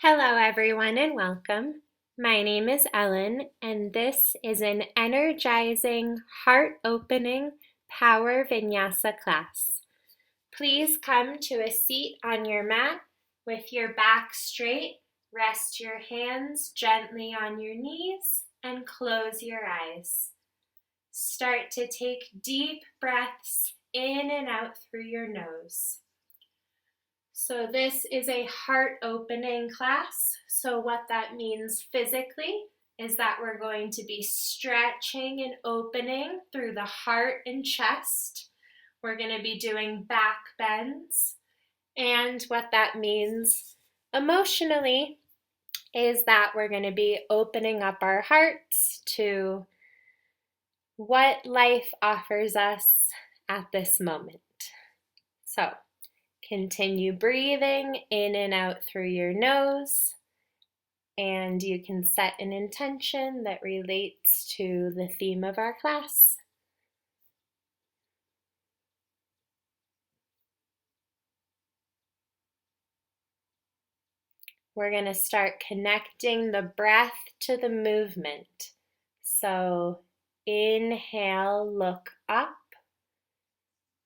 Hello, everyone, and welcome. My name is Ellen, and this is an energizing, heart-opening power vinyasa class. Please come to a seat on your mat with your back straight. Rest your hands gently on your knees and close your eyes. Start to take deep breaths in and out through your nose. So this is a heart-opening class. So what that means physically is that we're going to be stretching and opening through the heart and chest. We're going to be doing back bends. And what that means emotionally is that we're going to be opening up our hearts to what life offers us at this moment. So continue breathing in and out through your nose, and you can set an intention that relates to the theme of our class. We're going to start connecting the breath to the movement. So inhale, look up,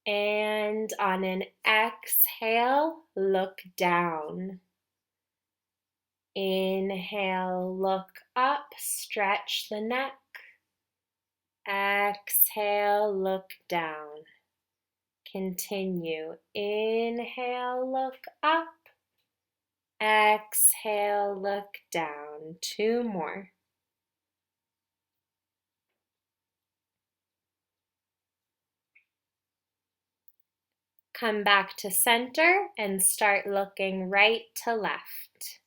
and on an exhale, look down. Inhale, look up, stretch the neck. Exhale, look down. Continue. Inhale, look up. Exhale, look down. Two more. Come back to center and start looking right to left.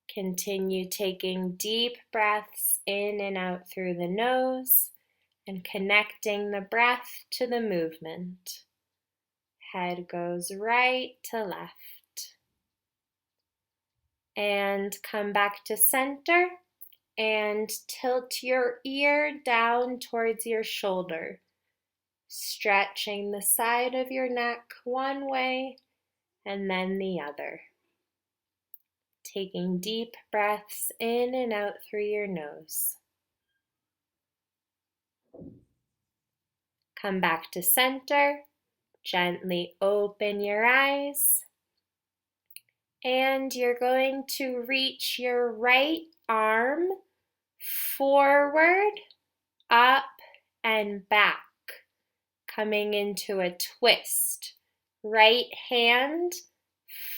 Continue taking deep breaths in and out through the nose and connecting the breath to the movement. Head goes right to left. And come back to center and tilt your ear down towards your shoulder, stretching the side of your neck one way and then the other. Taking deep breaths in and out through your nose. Come back to center, gently open your eyes, and you're going to reach your right arm forward, up, and back, coming into a twist. Right hand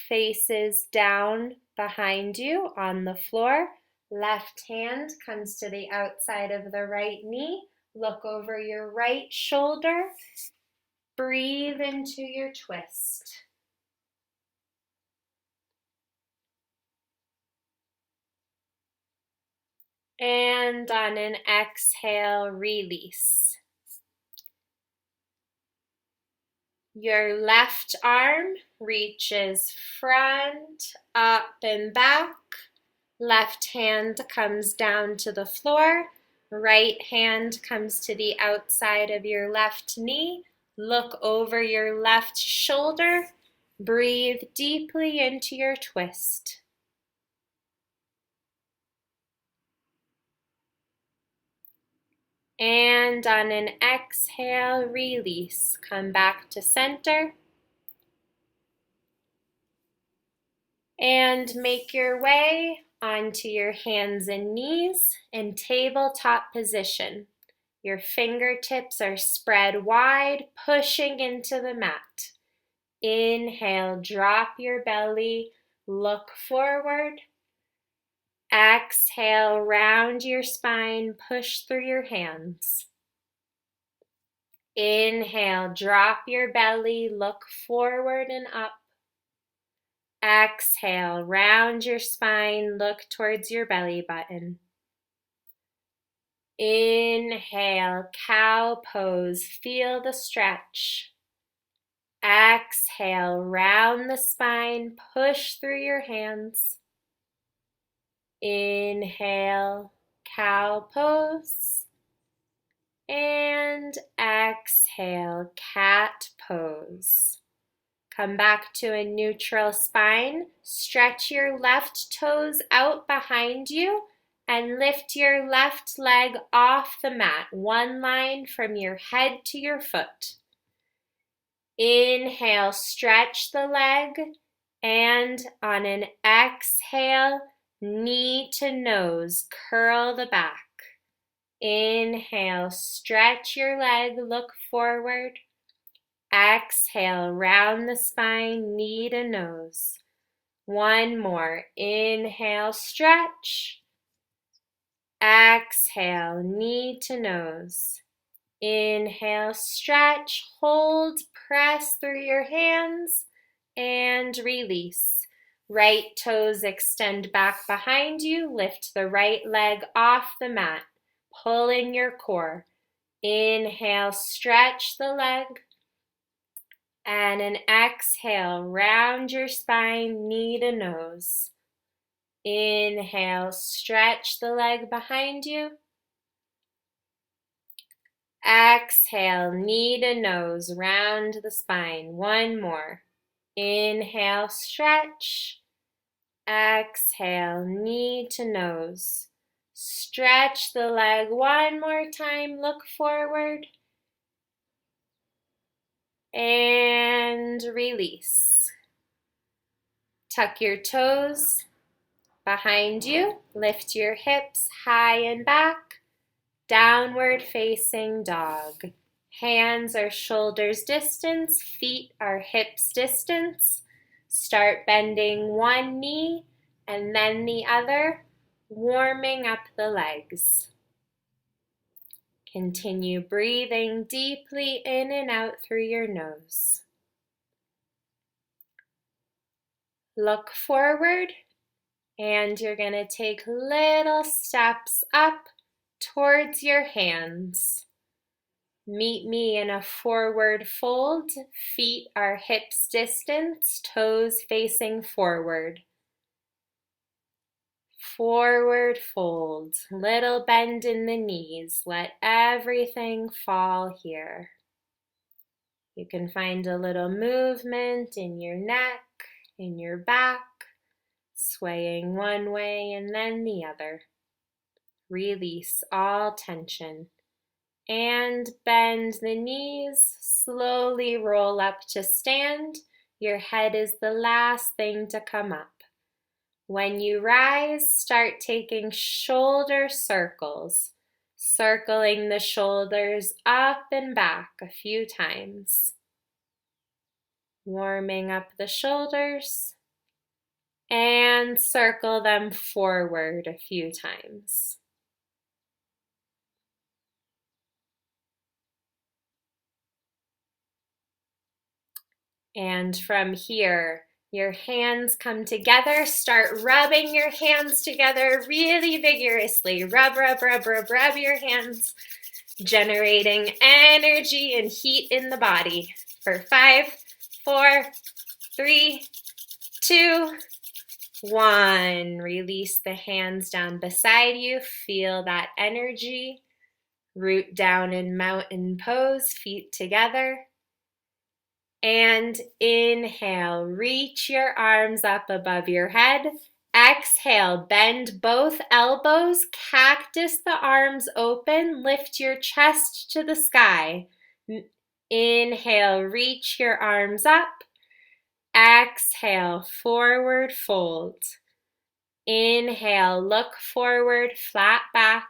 faces down behind you on the floor. Left hand comes to the outside of the right knee. Look over your right shoulder. Breathe into your twist. And on an exhale, release. Your left arm reaches front, up, and back. Left hand comes down to the floor. Right hand comes to the outside of your left knee. Look over your left shoulder. Breathe deeply into your twist. And on an exhale, release. Come back to center. And make your way onto your hands and knees in tabletop position. Your fingertips are spread wide, pushing into the mat. Inhale, drop your belly, look forward. Exhale, round your spine, push through your hands. Inhale, drop your belly, look forward and up. Exhale, round your spine, look towards your belly button. Inhale, cow pose, feel the stretch. Exhale, round the spine, push through your hands. Inhale, cow pose. And exhale, cat pose. Come back to a neutral spine. Stretch your left toes out behind you and lift your left leg off the mat, one line from your head to your foot. Inhale, stretch the leg, and on an exhale, knee to nose, curl the back. Inhale, stretch your leg, look forward. Exhale, round the spine, knee to nose. One more. Inhale, stretch. Exhale, knee to nose. Inhale, stretch, hold, press through your hands, and release. Right toes extend back behind you. Lift the right leg off the mat. Pull in your core. Inhale, stretch the leg. And an exhale, round your spine, knee to nose. Inhale, stretch the leg behind you. Exhale, knee to nose, round the spine. One more. Inhale, stretch. Exhale, knee to nose. Stretch the leg one more time, look forward. And release. Tuck your toes behind you. Lift your hips high and back. Downward facing dog. Hands are shoulders distance, feet are hips distance. Start bending one knee and then the other, warming up the legs. Continue breathing deeply in and out through your nose. Look forward, and you're going to take little steps up towards your hands. Meet me in a forward fold. Feet are hips distance, toes facing forward. Forward fold. Little bend in the knees. Let everything fall here. You can find a little movement in your neck, in your back, swaying one way and then the other. Release all tension. And bend the knees, slowly roll up to stand. Your head is the last thing to come up. When you rise, start taking shoulder circles, circling the shoulders up and back a few times. Warming up the shoulders, and circle them forward a few times. And from here, your hands come together. Start rubbing your hands together really vigorously. Rub, rub, rub, rub, rub your hands, generating energy and heat in the body. For 5, 4, 3, 2, 1. Release the hands down beside you. Feel that energy. Root down in mountain pose, feet together. And inhale, reach your arms up above your head. Exhale, bend both elbows, cactus the arms open, lift your chest to the sky. Inhale, reach your arms up. Exhale, forward fold. Inhale, look forward, flat back.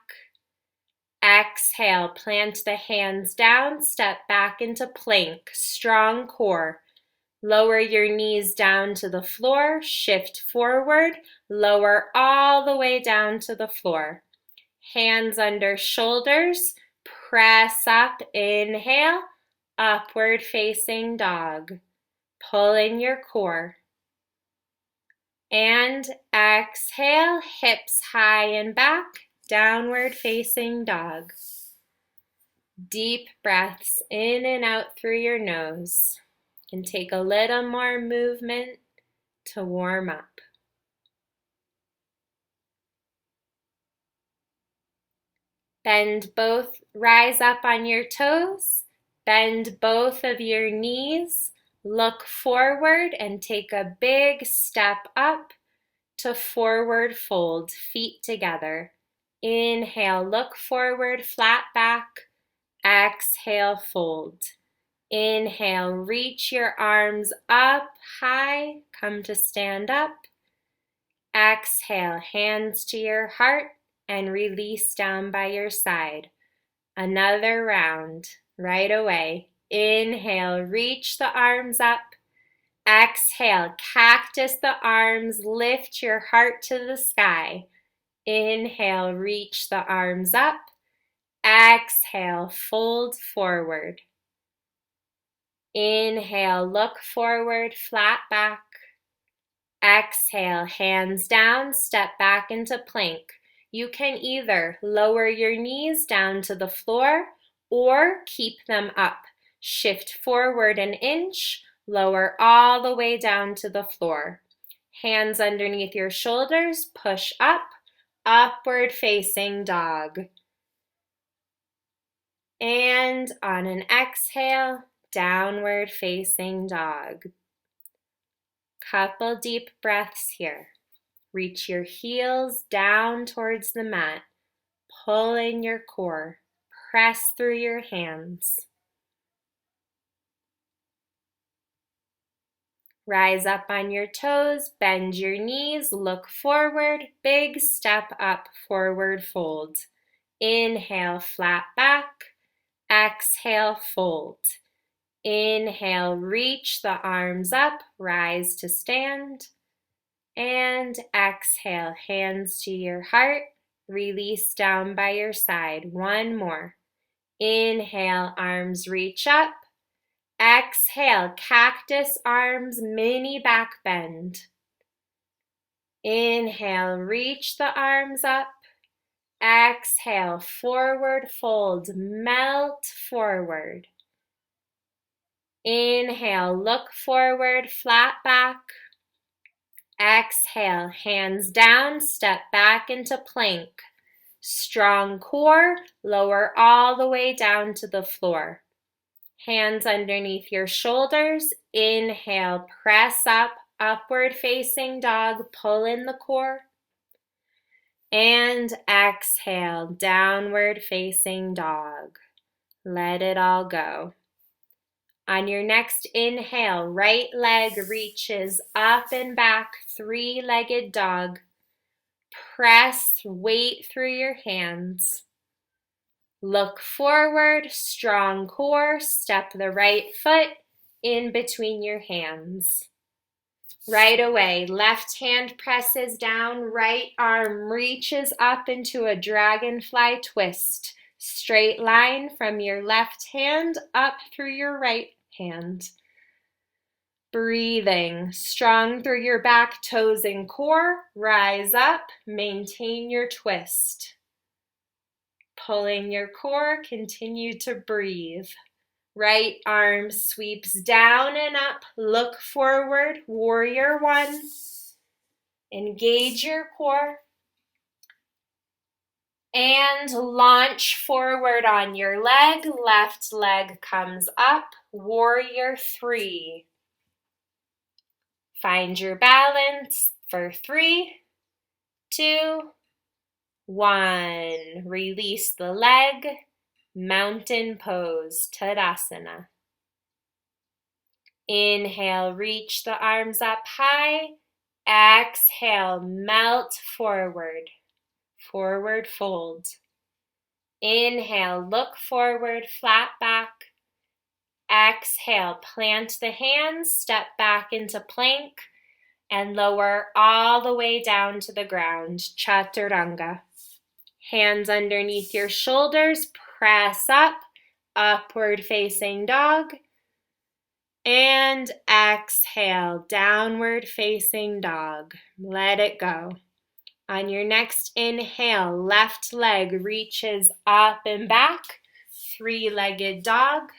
Exhale, plant the hands down, step back into plank, strong core. Lower your knees down to the floor, shift forward, lower all the way down to the floor. Hands under shoulders, press up, inhale, upward facing dog. Pull in your core. And exhale, hips high and back. Downward facing dog. Deep breaths in and out through your nose. You can take a little more movement to warm up. Rise up on your toes. Bend both of your knees. Look forward and take a big step up to forward fold, feet together. Inhale, look forward, flat back. Exhale, fold. Inhale, reach your arms up high, come to stand up. Exhale, hands to your heart and release down by your side. Another round, right away. Inhale, reach the arms up. Exhale, cactus the arms, lift your heart to the sky. Inhale, reach the arms up. Exhale, fold forward. Inhale, look forward, flat back. Exhale, hands down, step back into plank. You can either lower your knees down to the floor or keep them up. Shift forward an inch, lower all the way down to the floor. Hands underneath your shoulders, push up, upward facing dog. And on an exhale, downward facing dog. Couple deep breaths here. Reach your heels down towards the mat. Pull in your core. Press through your hands. Rise up on your toes, bend your knees, look forward, big step up, forward fold. Inhale, flat back. Exhale, fold. Inhale, reach the arms up, rise to stand. And exhale, hands to your heart, release down by your side. One more. Inhale, arms reach up. Exhale, cactus arms, mini back bend. Inhale, reach the arms up. Exhale, forward fold, melt forward. Inhale, look forward, flat back. Exhale, hands down, step back into plank. Strong core, lower all the way down to the floor. Hands underneath your shoulders. Inhale, press up, upward facing dog, pull in the core. And exhale, downward facing dog. Let it all go. On your next inhale, right leg reaches up and back, three-legged dog. Press weight through your hands. Look forward, strong core, step the right foot in between your hands. Right away, left hand presses down, right arm reaches up into a dragonfly twist. Straight line from your left hand up through your right hand. Breathing, strong through your back, toes and core. Rise up, maintain your twist. Pulling your core, continue to breathe. Right arm sweeps down and up, look forward, warrior one. Engage your core. And launch forward on your leg, left leg comes up, warrior three. Find your balance for 3, 2, 1. Release the leg, mountain pose, Tadasana. Inhale, reach the arms up high. Exhale, melt forward, forward fold. Inhale, look forward, flat back. Exhale, plant the hands, step back into plank, and lower all the way down to the ground, Chaturanga. Hands underneath your shoulders, press up, upward facing dog. And exhale, downward facing dog. Let it go. On your next inhale, left leg reaches up and back, three-legged dog.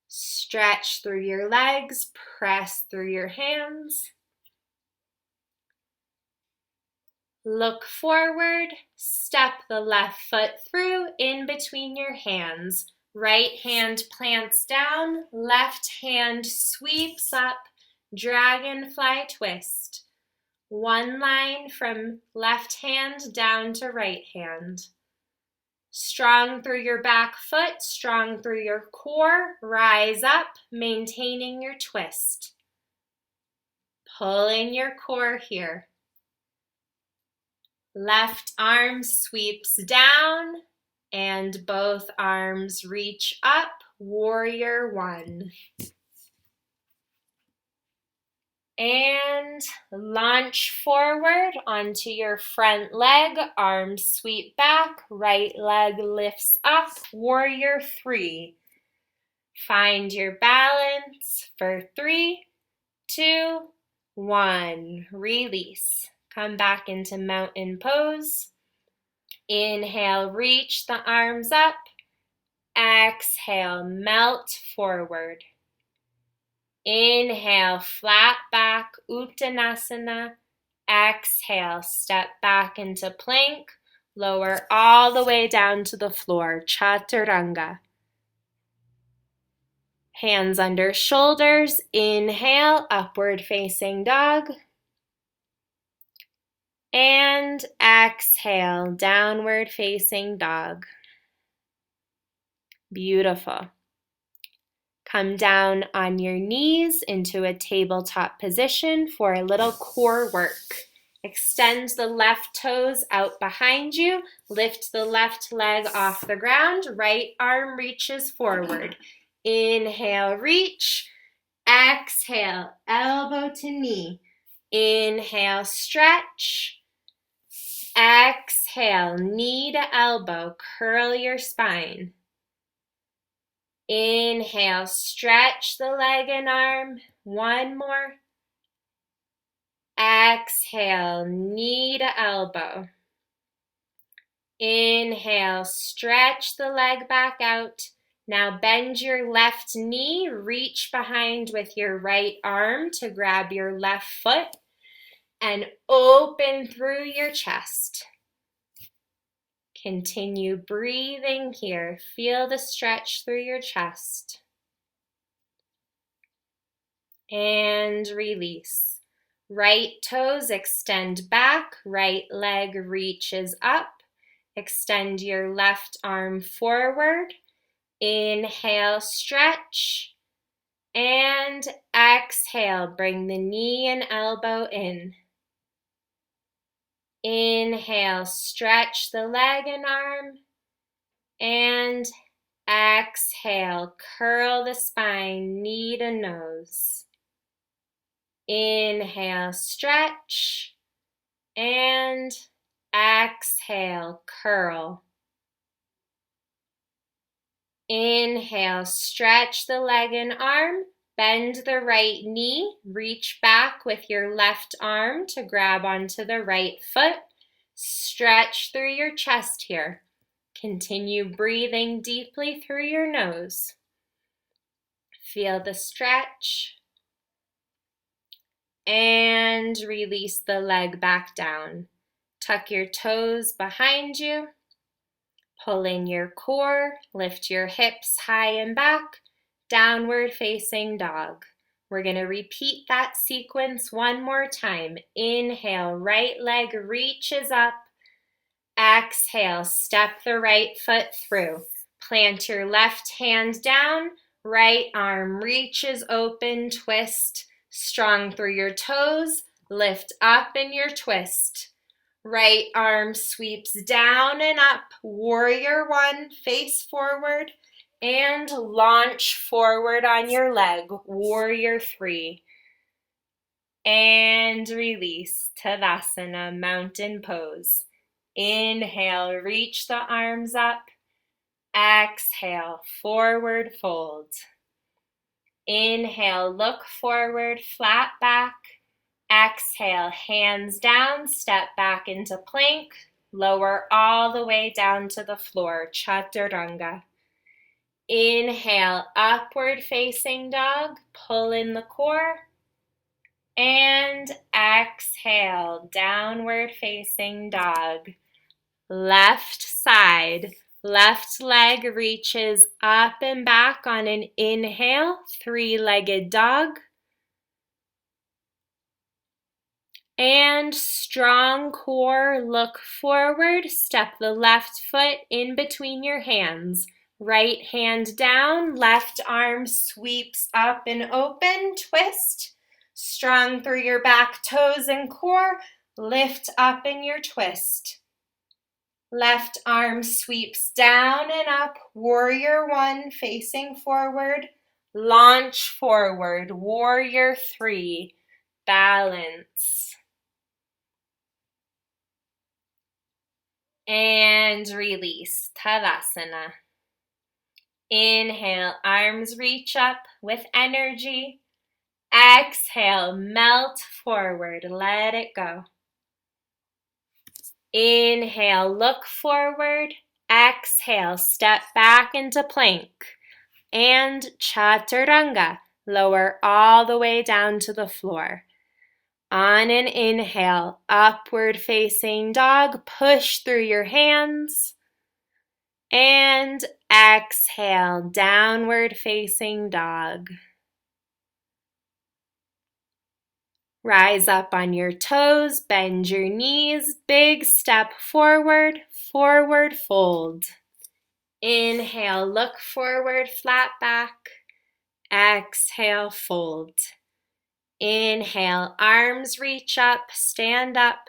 Stretch through your legs, press through your hands. Look forward, step the left foot through in between your hands. Right hand plants down, left hand sweeps up, dragonfly twist. One line from left hand down to right hand. Strong through your back foot, strong through your core. Rise up, maintaining your twist. Pull in your core here. Left arm sweeps down and both arms reach up, warrior one. And launch forward onto your front leg, arms sweep back, right leg lifts up, warrior three. Find your balance for 3, 2, 1. Release. Come back into mountain pose. Inhale, reach the arms up. Exhale, melt forward. Inhale, flat back, Uttanasana. Exhale, step back into plank. Lower all the way down to the floor, Chaturanga. Hands under shoulders. Inhale, upward facing dog. And exhale, downward facing dog. Beautiful. Come down on your knees into a tabletop position for a little core work. Extend the left toes out behind you. Lift the left leg off the ground. Right arm reaches forward. Inhale, reach. Exhale, elbow to knee. Inhale, stretch. Exhale, knee to elbow. Curl your spine. Inhale, stretch the leg and arm. One more. Exhale, knee to elbow. Inhale, stretch the leg back out. Now bend your left knee, reach behind with your right arm to grab your left foot and open through your chest. Continue breathing here. Feel the stretch through your chest. And release. Right toes extend back, right leg reaches up. Extend your left arm forward. Inhale, stretch. And exhale, bring the knee and elbow in. Inhale, stretch the leg and arm. And exhale, curl the spine, knee to nose. Inhale, stretch. And exhale, curl. Inhale, stretch the leg and arm. Bend the right knee. Reach back with your left arm to grab onto the right foot. Stretch through your chest here. Continue breathing deeply through your nose. Feel the stretch. And release the leg back down. Tuck your toes behind you. Pull in your core. Lift your hips high and back. Downward facing dog. We're going to repeat that sequence one more time. Inhale, right leg reaches up. Exhale, step the right foot through. Plant your left hand down. Right arm reaches open, twist. Strong through your toes. Lift up in your twist. Right arm sweeps down and up. Warrior one, face forward. And launch forward on your leg, warrior three. And release, Tadasana, mountain pose. Inhale, reach the arms up. Exhale, forward fold. Inhale, look forward, flat back. Exhale, hands down, step back into plank. Lower all the way down to the floor, Chaturanga. Inhale, upward facing dog, pull in the core. And exhale, downward facing dog. Left side, Left leg reaches up and back on an inhale, three-legged dog. And strong core, look forward, step the left foot in between your hands. Right hand down, left arm sweeps up and open, twist. Strong through your back toes and core, lift up in your twist. Left arm sweeps down and up, warrior one, facing forward. Launch forward, warrior three, balance. And release, Tadasana. Inhale, arms reach up with energy. Exhale, melt forward, let it go. Inhale, look forward. Exhale, step back into plank. And chaturanga, lower all the way down to the floor. On an inhale, upward facing dog, push through your hands. And exhale, downward facing dog. Rise up on your toes, bend your knees, big step forward, forward fold. Inhale, look forward, flat back. Exhale, fold. Inhale, arms reach up, stand up.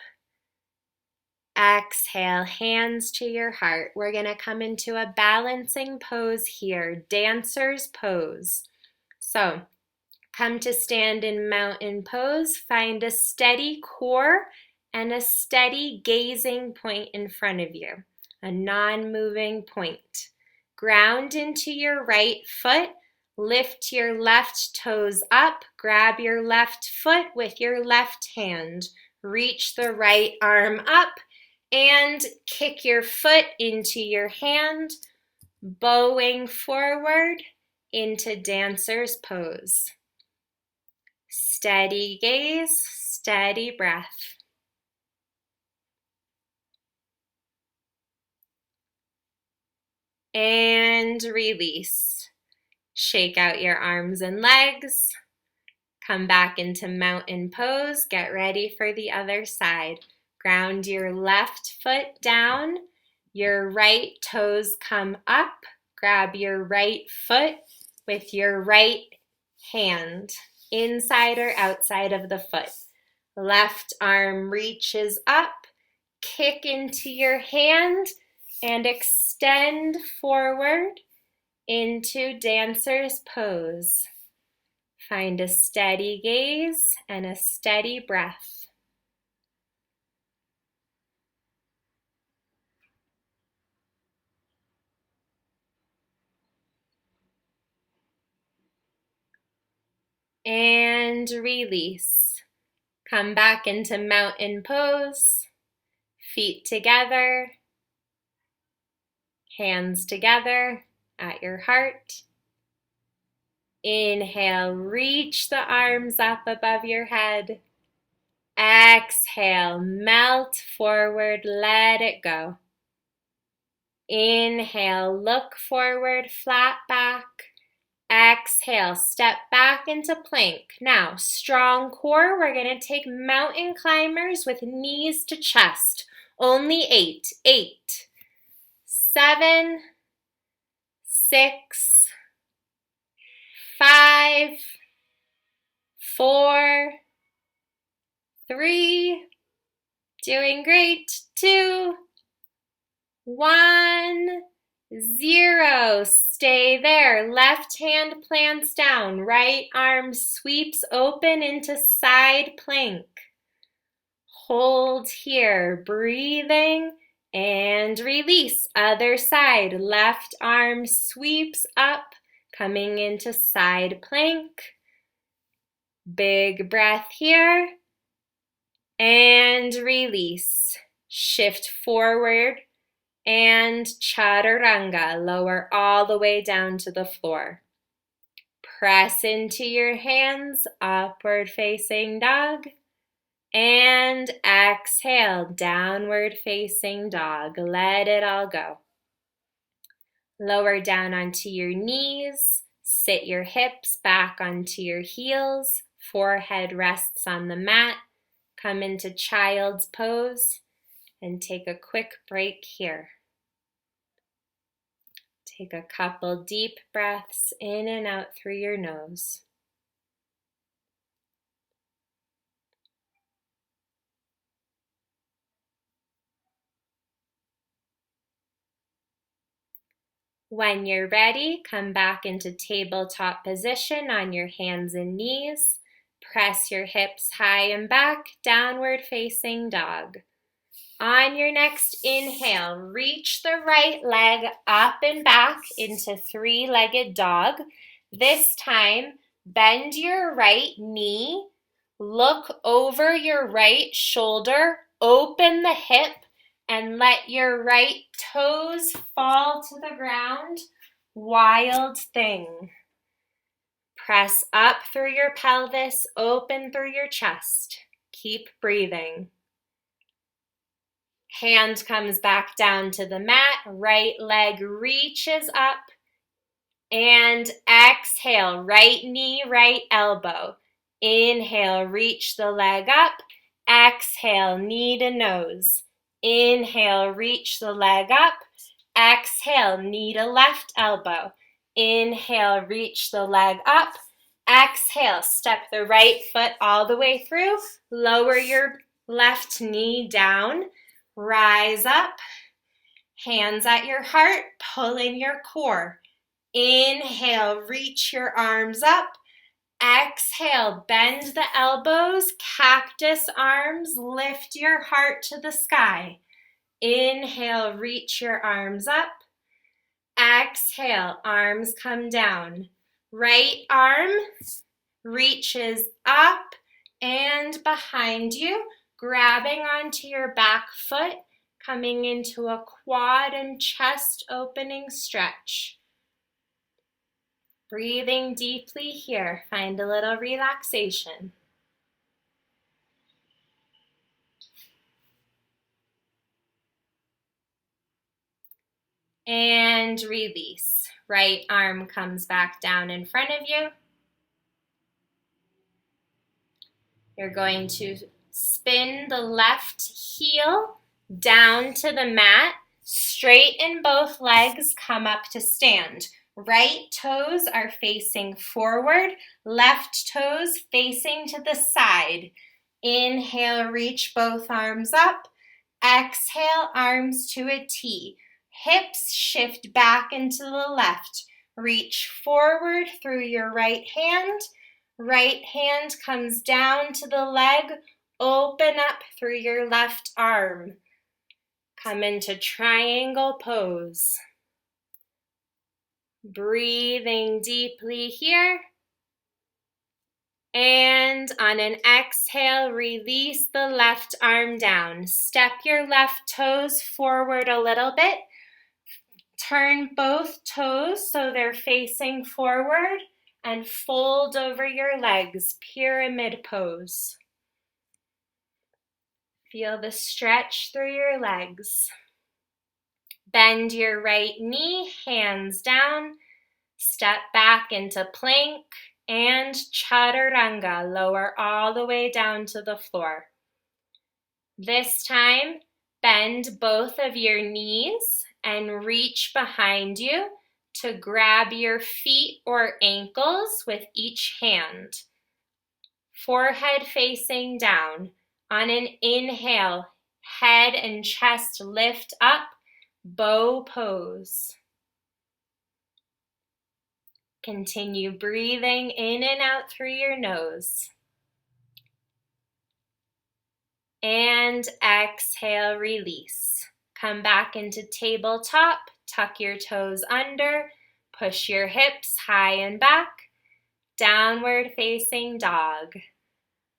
Exhale, hands to your heart. We're going to come into a balancing pose here, dancer's pose. So, come to stand in mountain pose. Find a steady core and a steady gazing point in front of you, a non-moving point. Ground into your right foot. Lift your left toes up. Grab your left foot with your left hand. Reach the right arm up and kick your foot into your hand, bowing forward into dancer's pose. Steady gaze, steady breath. And release. Shake out your arms and legs. Come back into mountain pose. Get ready for the other side. Ground your left foot down. Your right toes come up. Grab your right foot with your right hand, inside or outside of the foot. Left arm reaches up. Kick into your hand and extend forward into dancer's pose. Find a steady gaze and a steady breath. And release. Come back into mountain pose. Feet together. Hands together at your heart. Inhale, reach the arms up above your head. Exhale, melt forward, let it go. Inhale, look forward, flat back. Exhale, step back into plank. Now, strong core. We're going to take mountain climbers with knees to chest. Only 8. 8, 7, 6, 5, 4, 3, doing great, 2, 1, 0. Stay there. Left hand plants down. Right arm sweeps open into side plank. Hold here. Breathing and release. Other side. Left arm sweeps up, coming into side plank. Big breath here. And release. Shift forward. And chaturanga, lower all the way down to the floor. Press into your hands, upward facing dog. And exhale, downward facing dog. Let it all go. Lower down onto your knees. Sit your hips back onto your heels. Forehead rests on the mat. Come into child's pose and take a quick break here. Take a couple deep breaths in and out through your nose. When you're ready, come back into tabletop position on your hands and knees. Press your hips high and back, downward facing dog. On your next inhale, reach the right leg up and back into three-legged dog. This time, bend your right knee, look over your right shoulder, open the hip, and let your right toes fall to the ground. Wild thing. Press up through your pelvis, open through your chest. Keep breathing. Hand comes back down to the mat, right leg reaches up, and exhale, right knee, right elbow. Inhale, reach the leg up, exhale, knee to nose. Inhale, reach the leg up, exhale, knee to left elbow. Inhale, reach the leg up, exhale, step the right foot all the way through, lower your left knee down. Rise up, hands at your heart, pull in your core. Inhale, reach your arms up. Exhale, bend the elbows, cactus arms, lift your heart to the sky. Inhale, reach your arms up. Exhale, arms come down. Right arm reaches up and behind you, grabbing onto your back foot, coming into a quad and chest opening stretch. Breathing deeply here, find a little relaxation. And release. Right arm comes back down in front of you. You're going to spin the left heel down to the mat, straighten both legs, come up to stand. Right toes are facing forward, left toes facing to the side. Inhale, reach both arms up. Exhale, arms to a T. Hips shift back into the left. Reach forward through your right hand. Right hand comes down to the leg, open up through your left arm. Come into triangle pose. Breathing deeply here. And on an exhale, release the left arm down. Step your left toes forward a little bit. Turn both toes so they're facing forward. And fold over your legs, pyramid pose. Feel the stretch through your legs. Bend your right knee, hands down. Step back into plank and chaturanga. Lower all the way down to the floor. This time, bend both of your knees and reach behind you to grab your feet or ankles with each hand. Forehead facing down. On an inhale, head and chest lift up, bow pose. Continue breathing in and out through your nose. And exhale, release. Come back into tabletop, tuck your toes under, push your hips high and back, downward facing dog.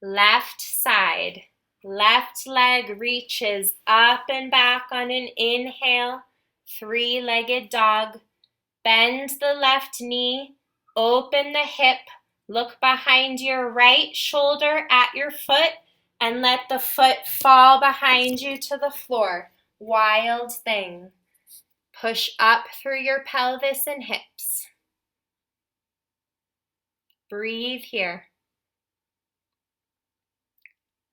Left side, left leg reaches up and back on an inhale, three-legged dog. Bend the left knee, open the hip, look behind your right shoulder at your foot, and let the foot fall behind you to the floor. Wild thing. Push up through your pelvis and hips. Breathe here.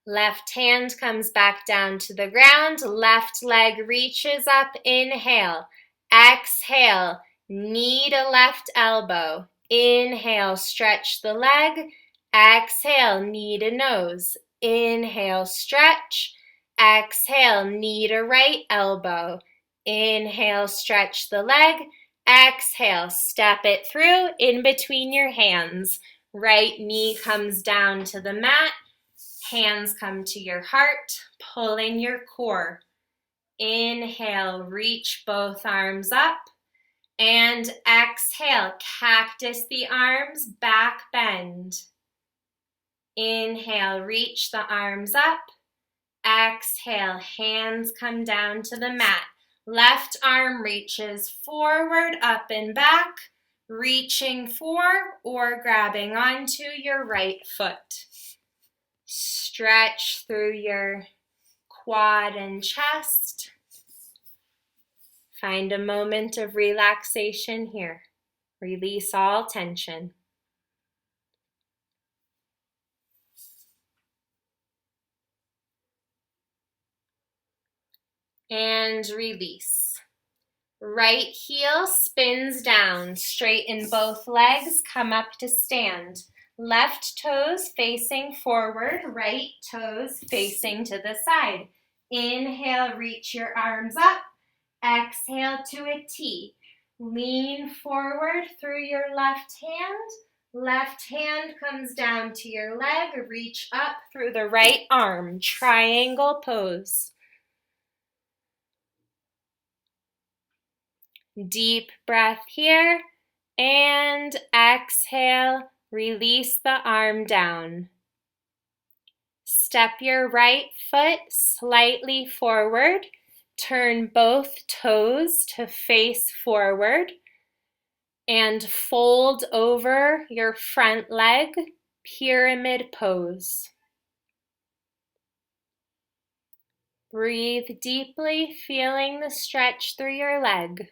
Left hand comes back down to the ground. Left leg reaches up. Inhale. Exhale. Knee to left elbow. Inhale, stretch the leg. Exhale, knee to nose. Inhale, stretch. Exhale, knee to right elbow. Inhale, stretch the leg. Exhale, step it through in between your hands. Right knee comes down to the mat. Hands come to your heart. Pull in your core. Inhale, reach both arms up. And exhale, cactus the arms, back bend. Inhale, reach the arms up. Exhale, hands come down to the mat. Left arm reaches forward, up and back, reaching for or grabbing onto your right foot. Stretch through your quad and chest. Find a moment of relaxation here. Release all tension. And release. Right heel spins down, straighten both legs, come up to stand. Left toes facing forward, right toes facing to the side. Inhale, reach your arms up. Exhale to a T. Lean forward through your left hand. Left hand comes down to your leg. Reach up through the right arm. Triangle pose. Deep breath here. And exhale, release the arm down. Step your right foot slightly forward. Turn both toes to face forward. And fold over your front leg, pyramid pose. Breathe deeply, feeling the stretch through your leg.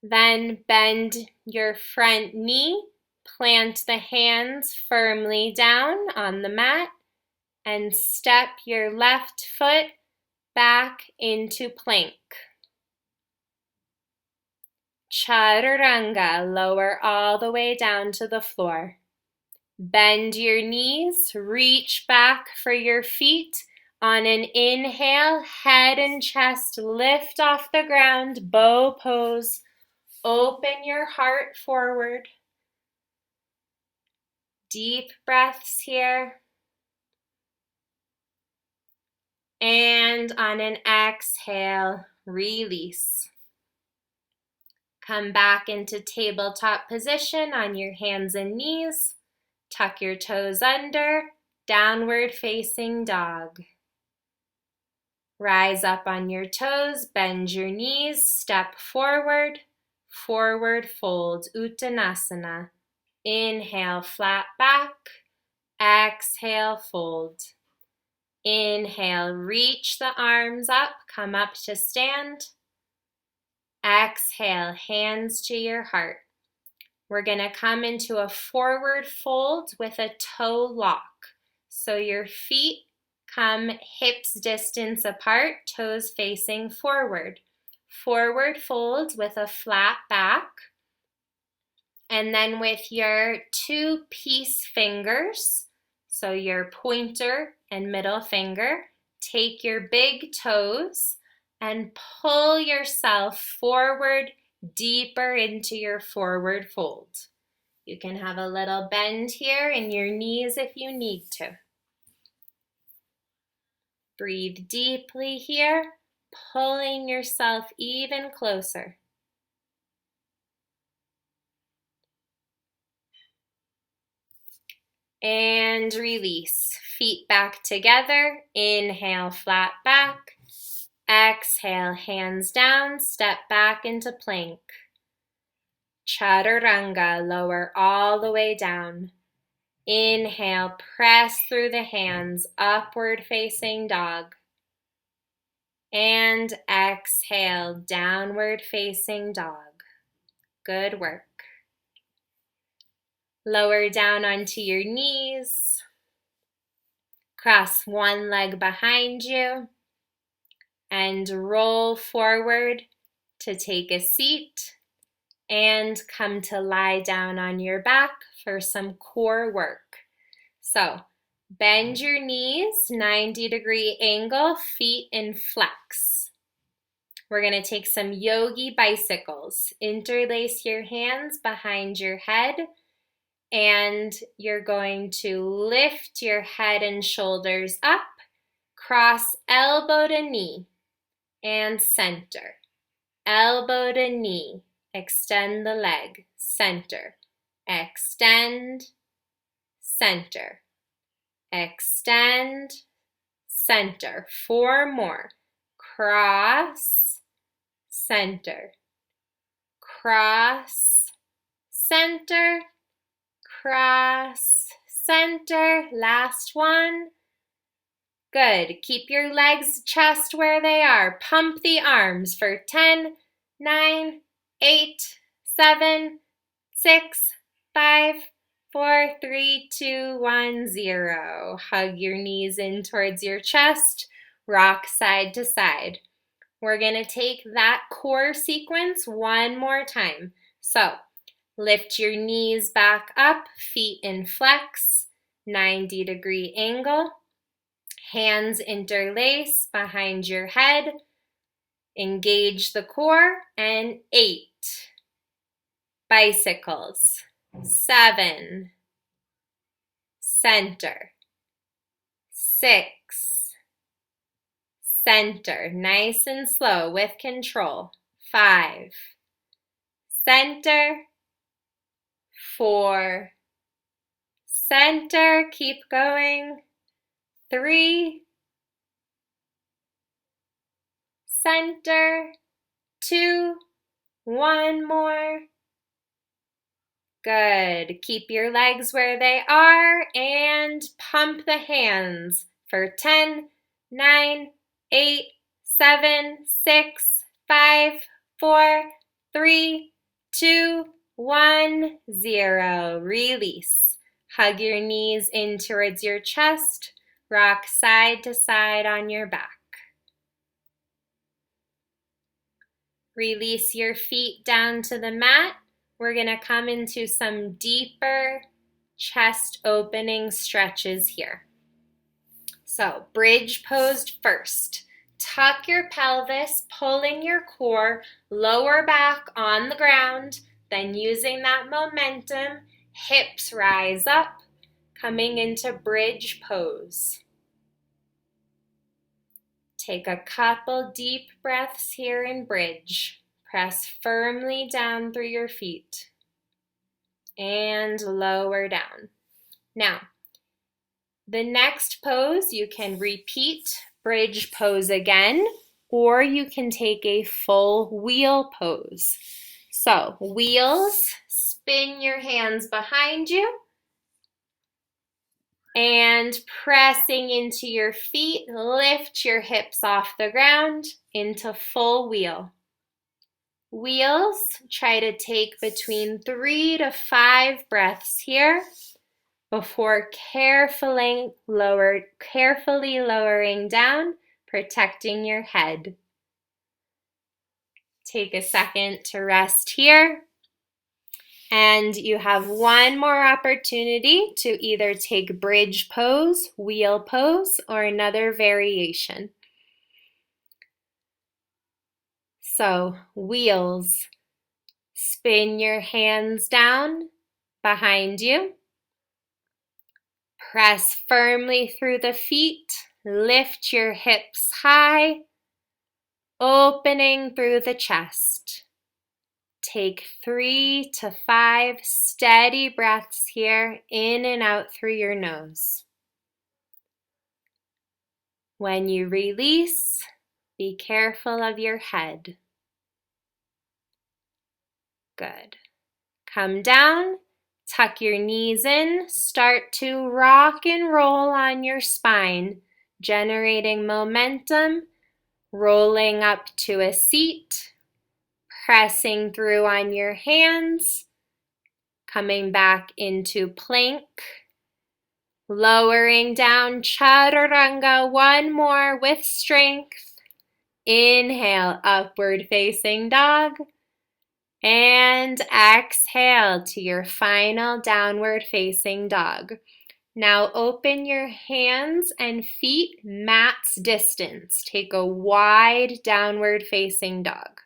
Then bend your front knee, plant the hands firmly down on the mat, and step your left foot back into plank. Chaturanga, lower all the way down to the floor. Bend your knees, reach back for your feet. On an inhale, head and chest lift off the ground, bow pose. Open your heart forward. Deep breaths here. And on an exhale, release. Come back into tabletop position on your hands and knees. Tuck your toes under, downward facing dog. Rise up on your toes, bend your knees, step forward, forward fold, Uttanasana. Inhale, flat back. Exhale, fold. Inhale, reach the arms up, come up to stand. Exhale, hands to your heart. We're going to come into a forward fold with a toe lock. So your feet come hips distance apart, toes facing forward. Forward fold with a flat back. And then with your two peace fingers, so your pointer and middle finger, take your big toes and pull yourself forward deeper into your forward fold. You can have a little bend here in your knees if you need to. Breathe deeply here, pulling yourself even closer. And release. Feet back together. Inhale, flat back. Exhale, hands down, step back into plank. Chaturanga, lower all the way down. Inhale, press through the hands, upward facing dog. And exhale, downward facing dog. Good work. Lower down onto your knees. Cross one leg behind you and roll forward to take a seat and come to lie down on your back for some core work. So bend your knees, 90-degree angle, feet in flex. We're going to take some yogi bicycles. Interlace your hands behind your head, and you're going to lift your head and shoulders up, cross elbow to knee, and center. Elbow to knee, extend the leg, center. Extend, center. Extend, center. 4 more. Cross, center. Cross, center. Cross, center. Last one. Good. Keep your legs, chest where they are. Pump the arms for 10, 9, 8, 7, 6, 5, 4, 3, 2, 1, 0. Hug your knees in towards your chest. Rock side to side. We're going to take that core sequence one more time. So lift your knees back up, feet in flex, 90-degree angle. Hands interlace behind your head. Engage the core. And 8. Bicycles. 7. Center. 6. Center. Nice and slow with control. 5. Center. 4. Center. Keep going. 3. Center. 2. 1 more. Good. Keep your legs where they are and pump the hands for 10, 9, 8, 7, 6, 5, 4, 3, 2, 1, 0. Release. Hug your knees in towards your chest. Rock side to side on your back. Release your feet down to the mat. We're going to come into some deeper chest opening stretches here. So bridge posed first. Tuck your pelvis, pulling your core, lower back on the ground, then using that momentum, hips rise up, coming into bridge pose. Take a couple deep breaths here in bridge. Press firmly down through your feet and lower down. Now, the next pose you can repeat bridge pose again, or you can take a full wheel pose. So, wheels, spin your hands behind you and pressing into your feet, lift your hips off the ground into full wheel. Wheels, try to take between 3 to 5 breaths here before carefully lowering down, protecting your head. Take a second to rest here. And you have one more opportunity to either take bridge pose, wheel pose, or another variation. So, wheels. Spin your hands down behind you. Press firmly through the feet. Lift your hips high, opening through the chest. Take 3 to 5 steady breaths here, in and out through your nose. When you release, be careful of your head. Good. Come down, tuck your knees in, start to rock and roll on your spine, generating momentum rolling up to a seat, pressing through on your hands, coming back into plank, lowering down chaturanga, one more with strength. Inhale, upward facing dog, and exhale to your final downward facing dog. Now open your hands and feet mat's distance. Take a wide downward facing dog.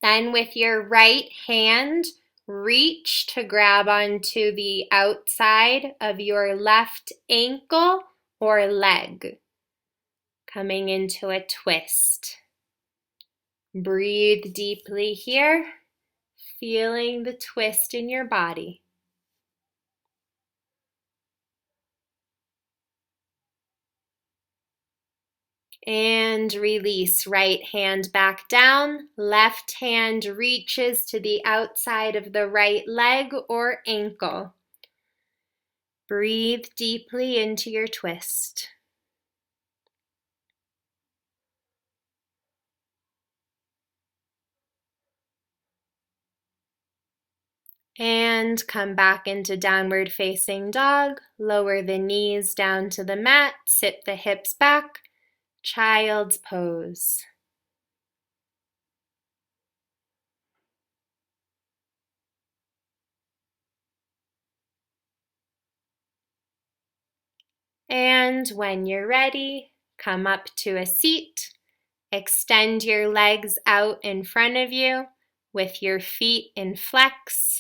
Then with your right hand, reach to grab onto the outside of your left ankle or leg. Coming into a twist. Breathe deeply here, feeling the twist in your body. And release. Right hand back down. Left hand reaches to the outside of the right leg or ankle. Breathe deeply into your twist. And come back into downward facing dog. Lower the knees down to the mat. Sit the hips back. Child's pose. And when you're ready, come up to a seat. Extend your legs out in front of you with your feet in flex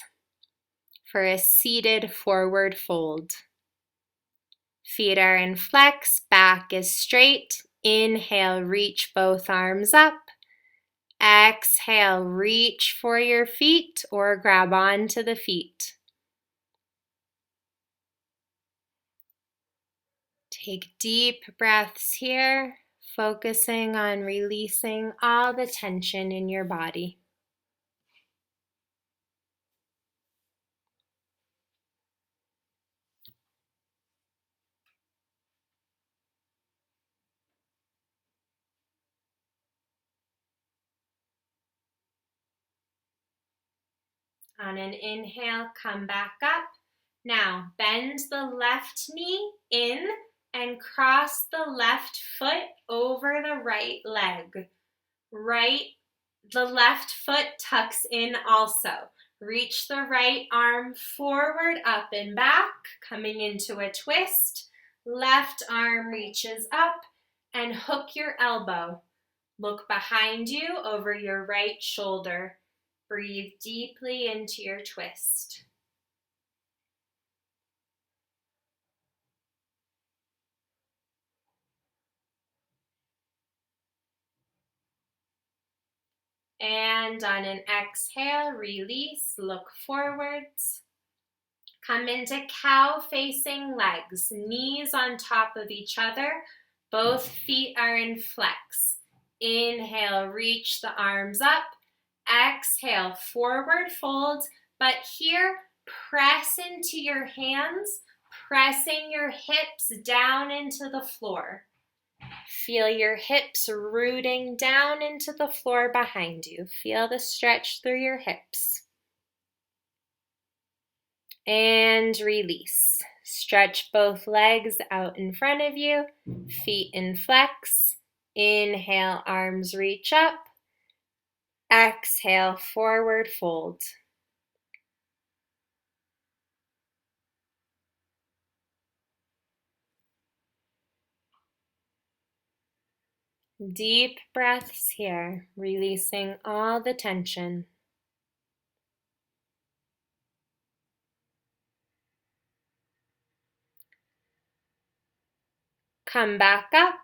for a seated forward fold. Feet are in flex, back is straight. Inhale, reach both arms up. Exhale, reach for your feet or grab onto the feet. Take deep breaths here, focusing on releasing all the tension in your body. On an inhale, come back up. Now, bend the left knee in and cross the left foot over the right leg. The left foot tucks in also. Reach the right arm forward, up and back, coming into a twist. Left arm reaches up and hook your elbow. Look behind you over your right shoulder. Breathe deeply into your twist. And on an exhale, release, look forwards. Come into cow facing legs, knees on top of each other. Both feet are in flex. Inhale, reach the arms up. Exhale, forward fold. But here, press into your hands, pressing your hips down into the floor. Feel your hips rooting down into the floor behind you. Feel the stretch through your hips. And release. Stretch both legs out in front of you, feet in flex. Inhale, arms reach up. Exhale, forward fold. Deep breaths here, releasing all the tension. Come back up,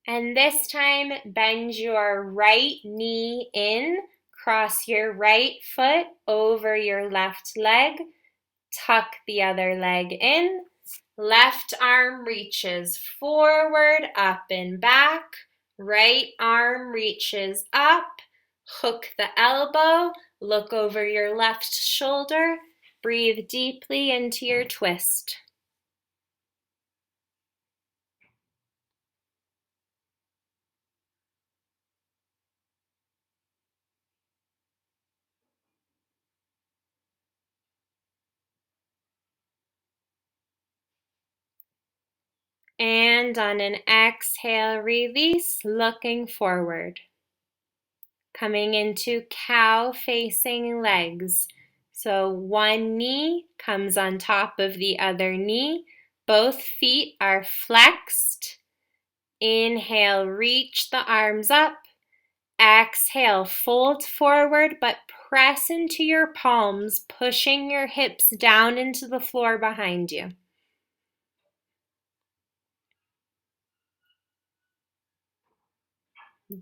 and this time bend your right knee in, cross your right foot over your left leg, tuck the other leg in, left arm reaches forward, up and back, right arm reaches up, hook the elbow, look over your left shoulder, breathe deeply into your twist. And on an exhale, release, looking forward. Coming into cow facing legs. So one knee comes on top of the other knee. Both feet are flexed. Inhale, reach the arms up. Exhale, fold forward, but press into your palms, pushing your hips down into the floor behind you.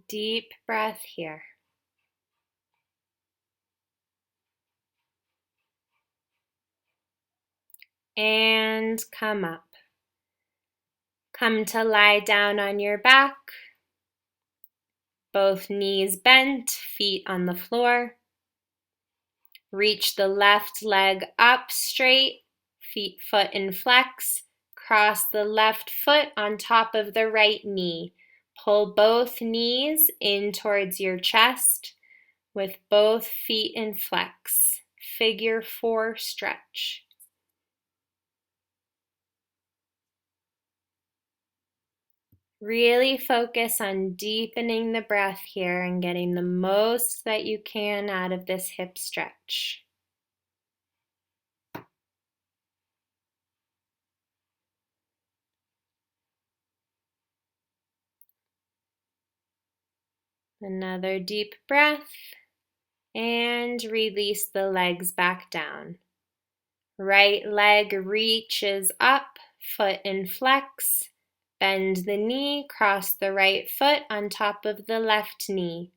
Deep breath here. And come up. Come to lie down on your back. Both knees bent, feet on the floor. Reach the left leg up straight, foot in flex. Cross the left foot on top of the right knee. Pull both knees in towards your chest with both feet in flex. Figure 4 stretch. Really focus on deepening the breath here and getting the most that you can out of this hip stretch. Another deep breath and release the legs back down. Right leg reaches up, foot in flex. Bend the knee, cross the right foot on top of the left knee.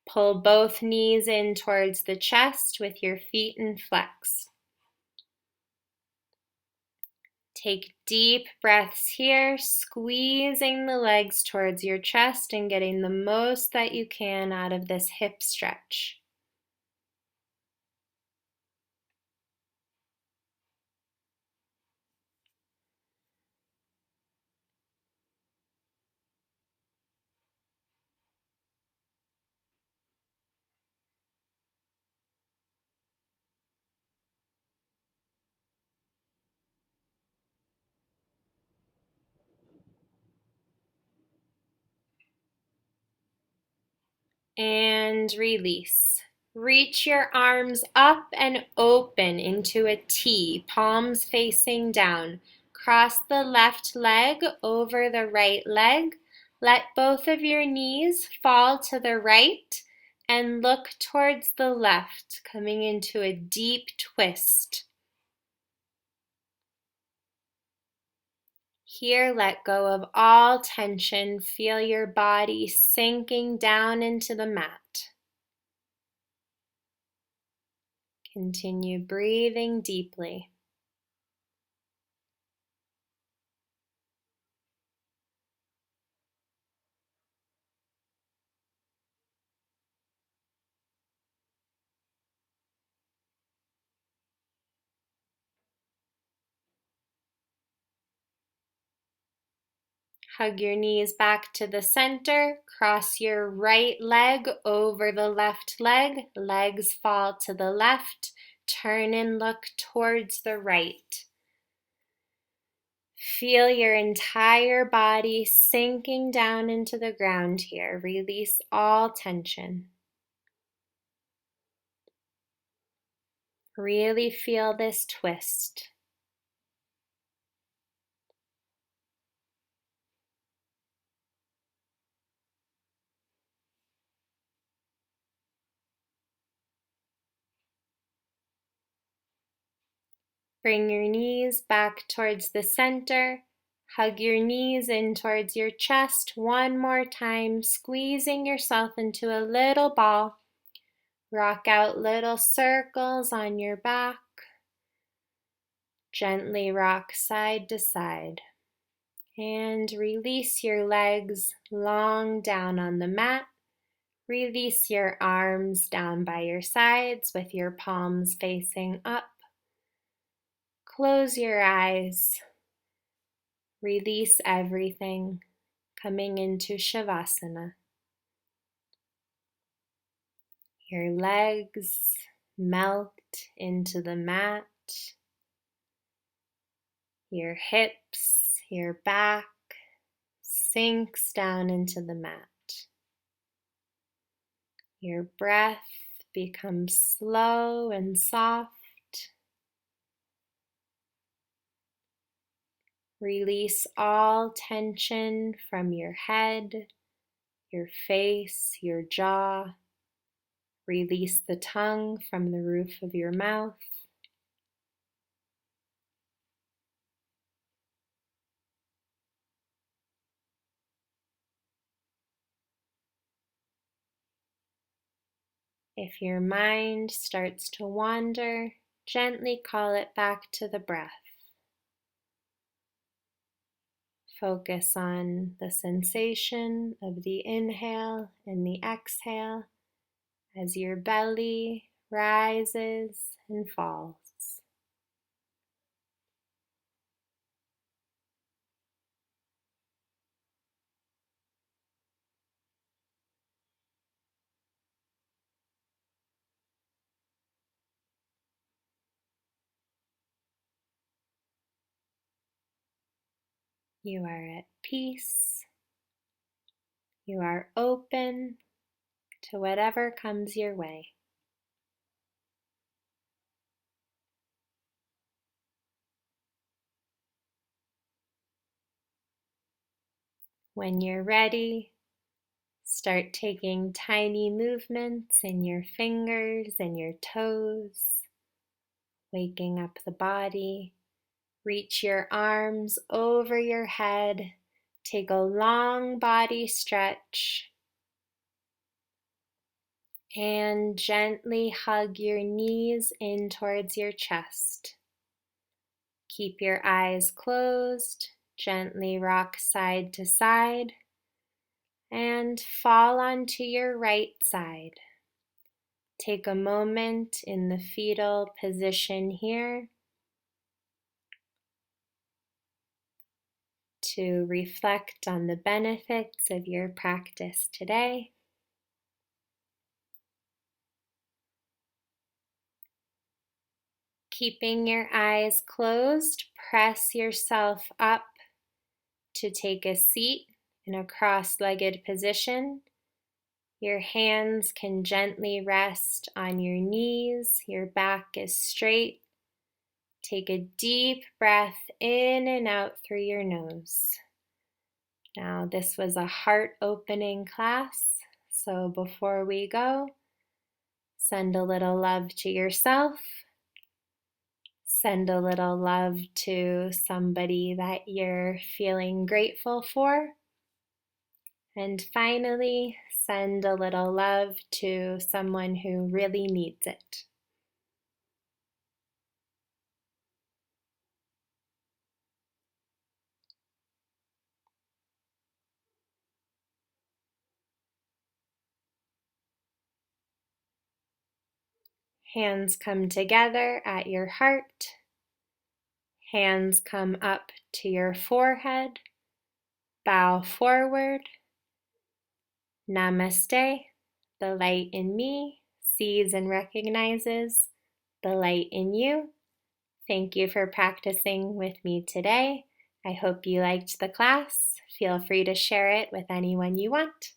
Pull both knees in towards the chest with your feet in flex. Take deep breaths here, squeezing the legs towards your chest and getting the most that you can out of this hip stretch. And release. Reach your arms up and open into a T, palms facing down. Cross the left leg over the right leg. Let both of your knees fall to the right and look towards the left, coming into a deep twist. Here, let go of all tension. Feel your body sinking down into the mat. Continue breathing deeply. Hug your knees back to the center. Cross your right leg over the left leg. Legs fall to the left. Turn and look towards the right. Feel your entire body sinking down into the ground here. Release all tension. Really feel this twist. Bring your knees back towards the center. Hug your knees in towards your chest one more time, squeezing yourself into a little ball. Rock out little circles on your back. Gently rock side to side. And release your legs long down on the mat. Release your arms down by your sides with your palms facing up. Close your eyes. Release everything, coming into Shavasana. Your legs melt into the mat. Your hips, your back, sinks down into the mat. Your breath becomes slow and soft. Release all tension from your head, your face, your jaw. Release the tongue from the roof of your mouth. If your mind starts to wander, gently call it back to the breath. Focus on the sensation of the inhale and the exhale as your belly rises and falls. You are at peace. You are open to whatever comes your way. When you're ready, start taking tiny movements in your fingers and your toes, waking up the body. Reach your arms over your head. Take a long body stretch. And gently hug your knees in towards your chest. Keep your eyes closed. Gently rock side to side. And fall onto your right side. Take a moment in the fetal position here to reflect on the benefits of your practice today. Keeping your eyes closed, press yourself up to take a seat in a cross-legged position. Your hands can gently rest on your knees. Your back is straight. Take a deep breath in and out through your nose. Now, this was a heart-opening class, so before we go, send a little love to yourself. Send a little love to somebody that you're feeling grateful for. And finally, send a little love to someone who really needs it. Hands come together at your heart. Hands come up to your forehead. Bow forward. Namaste. The light in me sees and recognizes the light in you. Thank you for practicing with me today. I hope you liked the class. Feel free to share it with anyone you want.